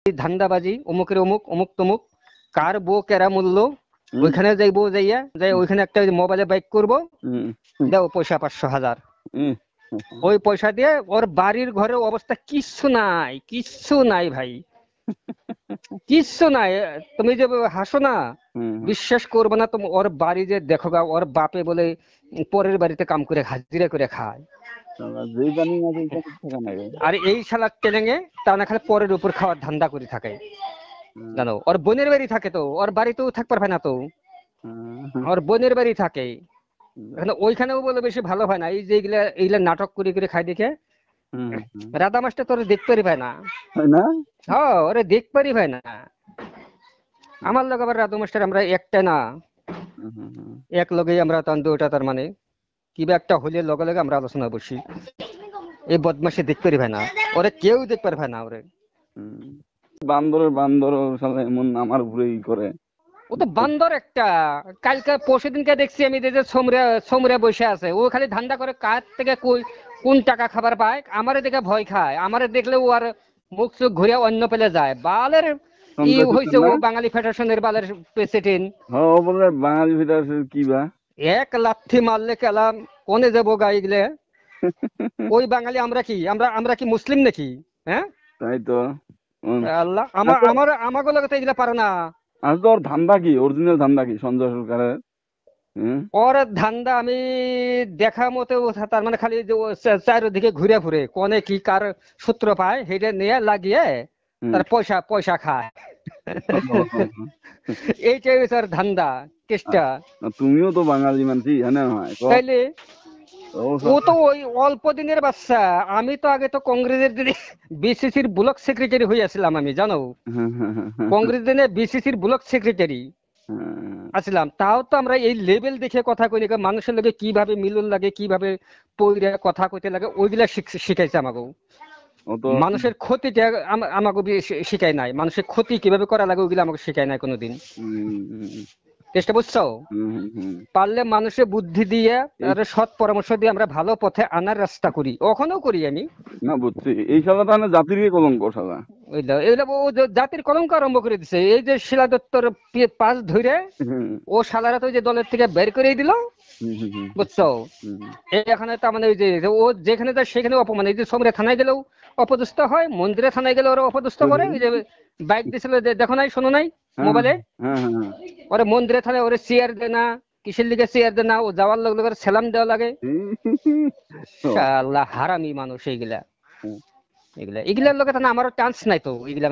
ধান্দাবাজি, অমুকের অমুক, অমুক তমুক, কার বউ কেরা মূল্য, ওইখানে যাইবো, যাইয়া যাই ওইখানে একটা মোবাইলে বাইক করবো, দাও পয়সা 500,000। ওই পয়সা দিয়ে ওর বাড়ির ঘরের অবস্থা কিচ্ছু নাই, কিচ্ছু নাই ভাই, কিচ্ছু নাই। তুমি যে হাসো না, বিশ্বাস করবে না তুমি, ওর বাড়ি যে দেখো গা, ওর বাপে বলে পরের বাড়িতে কাম করে হাজিরা করে খায়। আর এই শালা টেলেঙ্গে তা না খালি পরের উপর খাওয়ার ধান্দা করে থাকে জানো। ওর বোনের বাড়ি থাকে, তো ওর বাড়িতেও থাকতে পারবে না, তো ওর বোনের বাড়ি থাকে ওইখানেও বলে বেশি ভালো হয় না। এই যে এইগুলা নাটক করে করে খাই দেখে রাধা মাস্টার তোর দেখতে পারি ভাই না, হ্যাঁ ওরে দেখতে পারি ভাই না। আমার লগে আবার রাধা মাস্টার আমরা একটা না, এক লগেই আমরা দুটা, তার মানে কিবা একটা হলে লগে লগে আমরা আলোচনা বসি। এই বদমাসে দেখতে পারি ভাই না, ওরে কেউ দেখতে পারি ভাই না। ওরে বান্দর এমন আমার উপরে ই করে, ও তো বান্দর একটা। কালকে পরশু দিনকে দেখছি আমি যে সমরে বসে আছে, ও খালি ধান্দা করে কার থেকে কোন টাকা খাবার পায়, আমারে দেখে ভয় খায়, আমারে দেখলে ও আর মুখ চোখ ঘুরে অন্য পেলে যায়। বালের ই হয়েছে, ও বাঙালি ফেডারেশনের বালের প্রেসিডেন্ট। হ্যাঁ বলে বাঙালি ফেডারেশন কি বা এক লাথি মারলে কেলাম কোনে যাবো গাই গেলে। ওই বাঙালি আমরা কি, আমরা কি মুসলিম নাকি? হ্যাঁ তাই তো। আল্লাহ, আমাকে লাগে তো এগুলা পারে না। আর তোর ধান্দা কি, অরিজিনাল ধান্দা কি সঞ্জয় সরকারের? ওর ধান্দা আমি দেখা মতো, তার মানে খালি যে চারিদিকে ঘুরে ঘুরে কোনে কি কার সূত্র পায় সেটা নিয়ে লাগিয়ে তার পয়সা খায়। এইটাই তার ধান্দা চেষ্টা। তুমিও তো বাঙালি মানছি, তাইলে ও তো ওই অল্প দিনের বাচ্চা। আমি তো আগে তো কংগ্রেসের দিনে বিসিসির ব্লক সেক্রেটারি হয়েছিলাম আমি, জানো। কংগ্রেস দিনে বিসিসির ব্লক সেক্রেটারি আসলাম। তাও তো আমরা এই লেভেল দেখে কথা কই, মানুষের লগে কিভাবে মিলন লাগে, কিভাবে পইরা কথা কইতে লাগে, ওইগুলা শিখাইছে আমাকে। মানুষের ক্ষতিটা আমাকে শিখায় নাই, মানুষের ক্ষতি কিভাবে করা লাগে ওইগুলা আমাকে শিখায় নাই কোনোদিন। চেষ্টা বুঝছো? পারলে মানুষের বুদ্ধি দিয়ে আর সৎ পরামর্শ দিয়ে আমরা ভালো পথে আনার রাস্তা করি, ওখানেও করি আমি। না বুঝছি, এই শালা তাহলে জাতির কলঙ্ক শালা। এগুলা ও জাতির কলঙ্ক আরম্ভ করে দিছে। এই যে শিলা দত্তর পাশ ধরে ও শালারা তো যে দলের থেকে বের করে দিল, বুঝছো। এখানে তার মানে ওই যে ও যেখানে যায় সেখানে অপমান। এই যে সমরে থানায় গেলেও অপদস্থ হয়, মন্দিরে থানায় গেলে ওরা অপদস্থ করে। ওই যে বাইক দিছিল দেখো নাই, শোনো নাই মোবাইলে, ওরে মন্দিরে থানায় ওরে চেয়ার দেয় না, কিসের লিগে চেয়ার দেয় না, ও যাওয়ার লগে লগে সেলাম দেওয়া লাগে। শালা হারামি মানুষ এইগুলা, এগুলার লোকে আমারও চান্স নাই তো। এগুলা